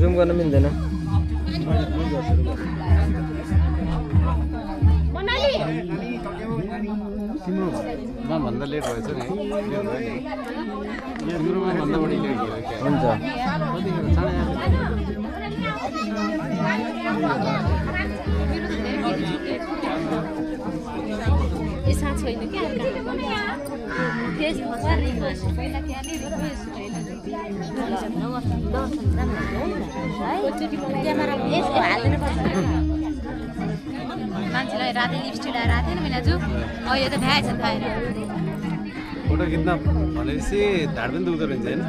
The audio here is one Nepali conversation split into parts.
जुम गर्न मिल्दैन भन्दा लेट भएछ नि भन्दा बढी लेट भयो हुन्छ छैन क्या मान्छेलाई राति लिपस्टिक लगाएर आएको थिएन मिनाजु यो त भ्याएछ नि खाएर फोटो खिच्न भनेपछि ढाड पनि दुख्दो रहेछ होइन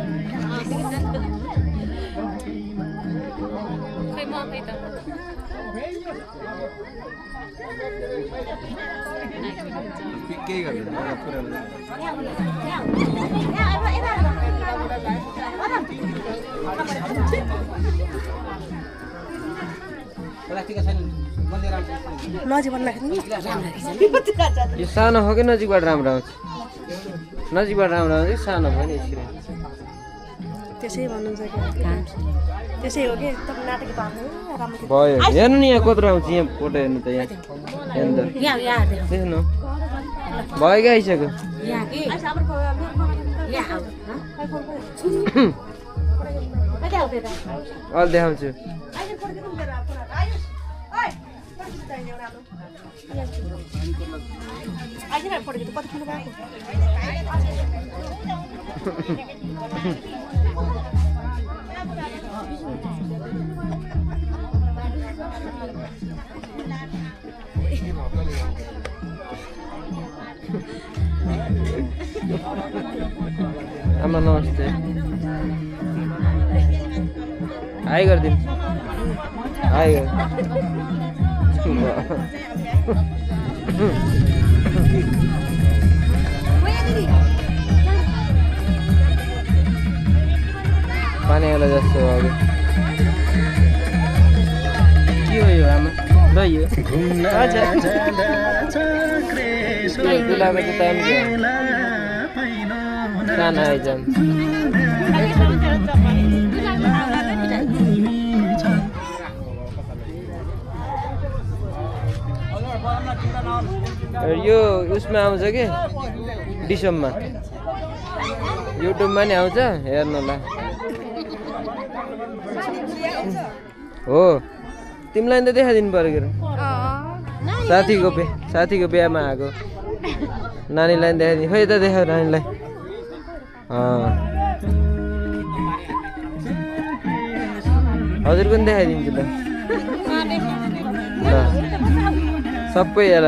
खै म खै त केही गर्दैन यो सानो हो कि नजिकबाट राम्रो आउँछ नजिकबाट राम्रो आउँछ सानो भयो नि यसरी त्यसै भन्नुहुन्छ कि त्यसै हो कि तपाईँ नाटक राम्रो भयो हेर्नु नि यहाँ कत्रो आउँछ यहाँ फोटो हेर्नु त यहाँ देख्नु भयो क्या आइसक्यो अहिले देखाउँछु आमा नमस्ते हाई गरिदिनु हाई पानी आउला जस्तो अघि के हो यो आमा दही हो गुलाबको त टाइम सानो आइजन् यो उसमा आउँछ कि डिसम्बरमा युट्युबमा नि आउँछ हेर्नुलाई हो तिमीलाई त देखाइदिनु पर्यो के साथीको बिहामा आएको नानीलाई देखाइदिनु खोइ त देखाऊ नानीलाई हजुरको पनि देखाइदिन्छु ल सबै हेर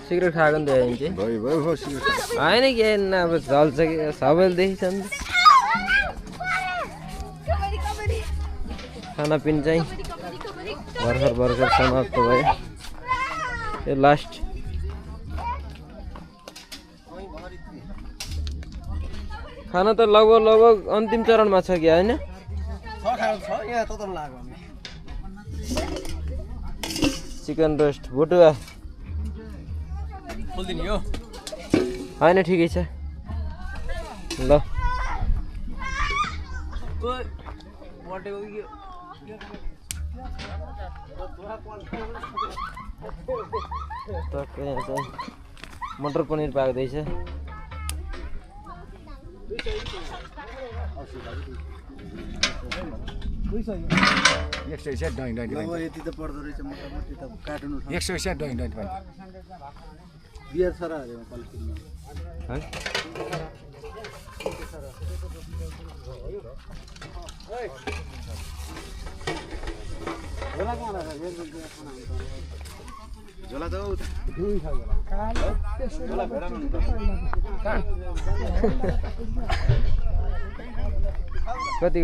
सिगरेट खाएको नि देखाइदिन्छ होइन कि अब झल्छ कि सबैले देखिन्छ नि खानापिना चाहिँ भर्खर समाप्त भयो यो लास्ट खाना त लगभग अन्तिम चरणमा छ कि होइन चिकन रोस्ट भुटुवा होइन ठिकै छ ल मटर पनिर पाक्दैछ बियर छ र झोला त कति